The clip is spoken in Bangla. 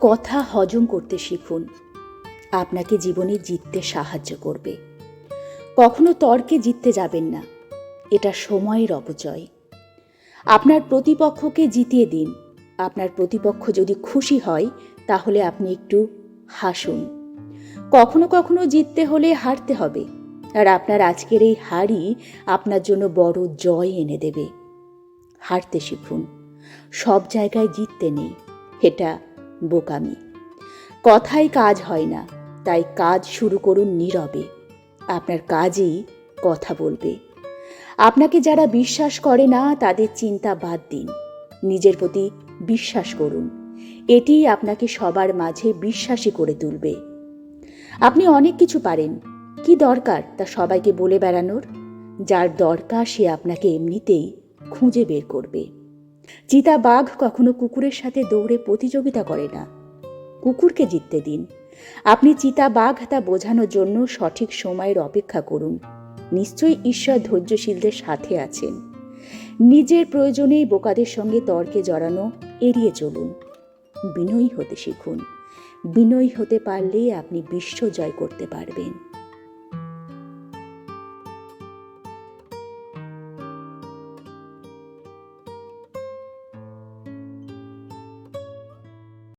কথা হজম করতে শিখুন, আপনাকে জীবনে জিততে সাহায্য করবে। কখনো তর্কে জিততে যাবেন না, এটা সময়ের অপচয়। আপনার প্রতিপক্ষকে জিতিয়ে দিন। আপনার প্রতিপক্ষ যদি খুশি হয় তাহলে আপনি একটু হাসুন। কখনো কখনো জিততে হলে হারতে হবে, আর আপনার আজকের এই হারই আপনার জন্য বড় জয় এনে দেবে। হারতে শিখুন, সব জায়গায় জিততে নেই, এটা বোকামি। কথায় কাজ হয় না, তাই কাজ শুরু করুন নীরবে। আপনার কাজই কথা বলবে। আপনাকে যারা বিশ্বাস করে না তাদের চিন্তা বাদ দিন, নিজের প্রতি বিশ্বাস করুন। এটিই আপনাকে সবার মাঝে বিশ্বাসী করে তুলবে। আপনি অনেক কিছু পারেন, কি দরকার তা সবাইকে বলে বেড়ানোর? যার দরকার সে আপনাকে এমনিতেই খুঁজে বের করবে। চিতাবাঘ কখনো কুকুরের সাথে দৌড়ে প্রতিযোগিতা করে না, কুকুরকে জিততে দিন। আপনি চিতাবাঘ তা বোঝানোর জন্য সঠিক সময়ের অপেক্ষা করুন। নিশ্চয়ই ঈশ্বর ধৈর্যশীলদের সাথে আছেন। নিজের প্রয়োজনেই বোকাদের সঙ্গে তর্কে জড়ানো এড়িয়ে চলুন। বিনয়ী হতে শিখুন। বিনয়ী হতে পারলেই আপনি বিশ্ব জয় করতে পারবেন।